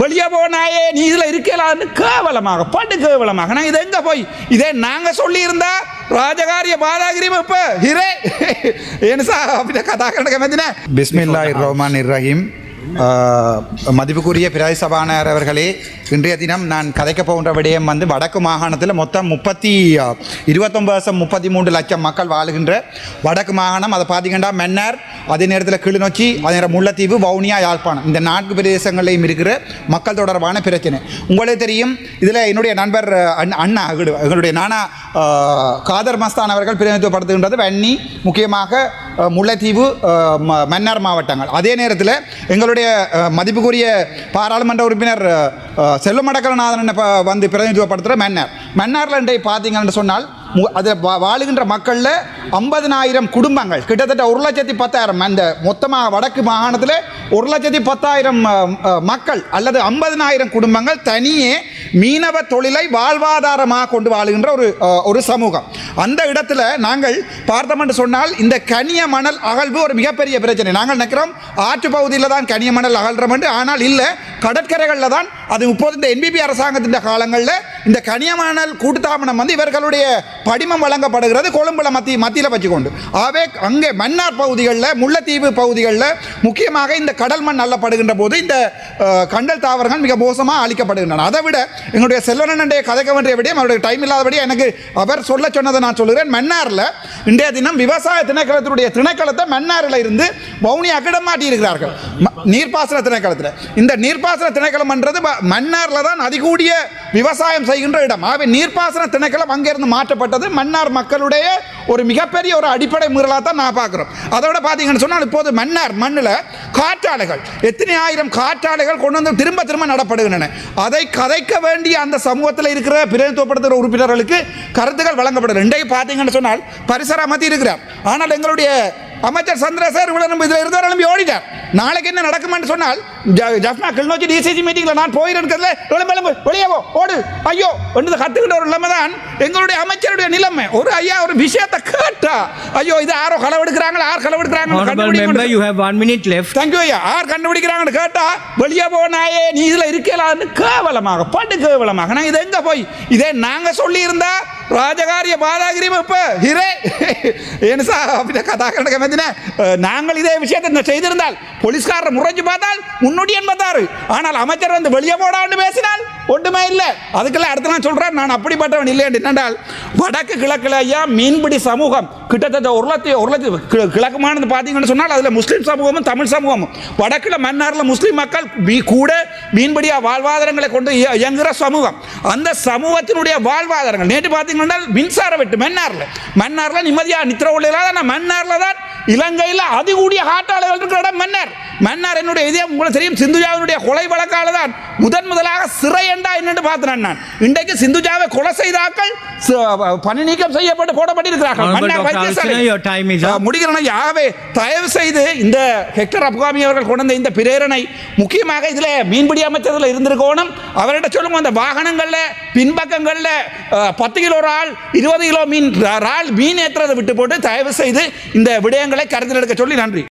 வெளியே போனாயே நீ இதில் இருக்கலான்னு கேவலமாக பட்டு கேவலமாக நான் இதை எங்கே போய் இதே நாங்கள் சொல்லியிருந்தா ராஜகாரிய பாதாகிரியும் இப்போ ஹிரே ஏன்னு சார் அப்படி கதா கணக்க மெத்தினே பிஸ்மில்லாஹிர் ரஹ்மானிர் ரஹீம். மதிப்புக்குரிய பிரதி சபாநாயகர் அவர்களே, இன்றைய தினம் நான் கதைக்க போகின்ற விடயம் வடக்கு மாகாணத்தில் மொத்தம் 33 லட்சம் மக்கள் வாழுகின்ற வடக்கு மாகாணம். அதை பார்த்தீங்கன்னா மன்னார், அதே நேரத்தில் கிளிநொச்சி, அதே நேரம் முல்லைத்தீவு, வவுனியா, யாழ்ப்பாணம், இந்த 4 பிரதேசங்களையும் இருக்கிற மக்கள் தொடர்பான பிரச்சனை உங்களுக்கு தெரியும். இதில் என்னுடைய நண்பர் அண்ணா எங்களுடைய நானா காதர் மஸ்தான் அவர்கள் பிரதிநிதித்துவப்படுத்துகின்றது வன்னி, முக்கியமாக முல்லைத்தீவு, மன்னார் மாவட்டங்கள். அதே நேரத்தில் எங்களுடைய மதிப்புக்குரிய பாராளுமன்ற உறுப்பினர் செல்வமடக்கலநாதன் வந்து பிரதிநிதித்துவப்படுத்துகிற மன்னாரில் இன்றைய பார்த்தீங்கன்னு சொன்னால் அதில் வாழுகின்ற மக்களில் 50,000 குடும்பங்கள், கிட்டத்தட்ட 1,10,000. அந்த மொத்தமாக வடக்கு மாகாணத்தில் 1,10,000 மக்கள் அல்லது 50,000 குடும்பங்கள் தனியே மீனவ தொழிலை வாழ்வாதாரமாக கொண்டு வாழுகின்ற ஒரு சமூகம். அந்த இடத்துல நாங்கள் பார்த்தோம் என்று சொன்னால் இந்த கனிய மணல் அகழ்வு ஒரு மிகப்பெரிய பிரச்சனை. நாங்கள் நினைக்கிறோம் ஆற்று பகுதியில் தான் கனிய மணல் அகழ்றோம் என்று, ஆனால் இல்லை, கடற்கரைகளில் தான் அது. இப்போது இந்த என்பிபி அரசாங்கத்தின் காலங்களில் இந்த கனிய மணல் கூட்டுத்தாபனம் இவர்களுடைய படிமம் வழங்கப்படுகிறது கொழும்புல மத்தியில் வச்சுக்கொண்டு. ஆகவே அங்கே மன்னார் பகுதிகளில், முல்லைத்தீவு பகுதிகளில் முக்கியமாக இந்த கடல் மண் அள்ளப்படுகின்ற போது இந்த கண்டல் தாவரங்கள் மிக மோசமாக அழிக்கப்படுகின்றன. அதை விட எங்களுடைய செல்வனனுடைய கதைக்க வேண்டிய விடையும் அவருடைய டைம் இல்லாதபடி எனக்கு அவர் சொல்ல சொன்னதை நான் சொல்கிறேன். மன்னாரில் இன்றைய தினம் விவசாய திணைக்களத்தினுடைய திணைக்களத்தை மன்னாரில் இருந்து வவுனியாக்கு இடம் மாட்டி இருக்கிறார்கள். நீர்ப்பாசன திணைக்களத்தில் இந்த நீர்ப்பாசன திணைக்களம் என்றது மன்னாரில் தான் அதிகூடிய விவசாயம் செய்கின்ற இடம். ஆகவே நீர்ப்பாசன திணைக்களம் அங்கிருந்து மாற்றப்பட்டது மன்னார் மக்களுடைய ஒரு மிகப்பெரிய ஒரு அடிப்படை மீறலாக தான் நான் பார்க்குறோம். அதோட பார்த்தீங்கன்னு சொன்னால் இப்போது மன்னார் மண்ணில் காற்றாலைகள், எத்தனை ஆயிரம் காற்றாலைகள் கொண்டு வந்து திரும்ப நடப்படுகின்றன. அதை கதைக்க வேண்டிய அந்த சமூகத்தில் இருக்கிற பிரதிநிதித்துவப்படுத்துகிற உறுப்பினர்களுக்கு கருத்துக்கள் வழங்கப்படுது. இன்றைக்கு பார்த்தீங்கன்னு சொன்னால் பரிசர அமைதி இருக்கிறார், ஆனால் எங்களுடைய அமைச்சர் சந்திரசேகர் இதில் இருந்தவர்களும் ஓடிட்டார். நாளைக்கு என்ன நடக்கும்னு சொன்னால் ஜப்னா கிளிநொச்சி டிசிசி மீட்டிங்கில் நான் போயிருக்கிறதுல வெளியே ஓடு ஐயோ என்று கத்துக்கிட்ட ஒரு நிலைமை தான் எங்களுடைய அமைச்சருடைய நிலைமை. ஒரு ஐயா ஒரு விஷயத்தை கேட்டா ஐயோ இது யாரோ களவெடுக்கிறாங்க, யார் களவெடுக்கிறாங்க, யார் கண்டுபிடிக்கிறாங்கன்னு கேட்டா வெளியே போனாயே நீ இதில் இருக்கலான்னு கேவலமாக பட்டு கேவலமாக நான் இதை எங்கே போய் இதே நாங்கள் சொல்லியிருந்தா ராஜகாரிய பாதாகிரியும் இப்போ ஹிரே ஏன்னு சார் அப்படி கதா கணக்க மெத்தினே நாங்கள் இதே விஷயத்தை செய்திருந்தால் போலீஸ்காரர் முறைஞ்சு பார்த்தால் முன்னோடி என்பதாரு. ஆனால் அமைச்சர் வந்து வெளியே போடான்னு பேசினால் ஒன்றுமே இல்லை. அதுக்கெல்லாம் அடுத்த நான் சொல்கிறேன், நான் அப்படிப்பட்டவன் இல்லை என்றால் வடக்கு கிழக்கில் ஐயா மீன்பிடி சமூகம் கிட்டத்தட்ட 1,00,000 கிழக்கு மாநிலம் பார்த்தீங்கன்னு சொன்னால் அதில் முஸ்லீம் சமூகமும் தமிழ் சமூகமும். வடக்கில் மன்னாரில் முஸ்லீம் மக்கள் கூட மீன்பிடியா வாழ்வாதாரங்களை கொண்டு இயங்குகிற சமூகம். அந்த சமூகத்தினுடைய வாழ்வாதாரங்கள் நேற்று பார்த்தீங்கன்னா மின்சார வெட்டு மன்னாரில் நிம்மதியாக நித்திர உள்ளதாக. நான் மன்னாரில் தான் இலங்கையில் அதிகூடிய காற்றாலைகள் இருக்கிற இடம் மன்னார். என்னுடைய இதே உங்களுக்கு தெரியும், சிந்துஜாவினுடைய கொலை வழக்கால தான் முதலாக சிறை என்றா என்னென்று பார்த்தேன் நான். இன்றைக்கு சிந்துஜாவை கொலை செய்தாக்கள் பணி நீக்கம் செய்யப்பட்டு போடப்பட்டிருக்கிறார்கள். முடிக்கிறேன். ஆகவே தயவு செய்து இந்த ஹெக்டர் அப்காமி அவர்கள் கொண்ட இந்த பிரேரணை முக்கியமாக இதில் மீன்பிடி அமைச்சர்கள் இருந்திருக்கணும். அவர்கிட்ட சொல்லுங்க, அந்த வாகனங்களில் பின்பக்கங்களில் 10 கிலோ இறால் 20 கிலோ மீன் ஏற்றுறதை விட்டு போட்டு தயவு செய்து இந்த விடயங்களை கருத்தில் எடுக்க சொல்லி நன்றி.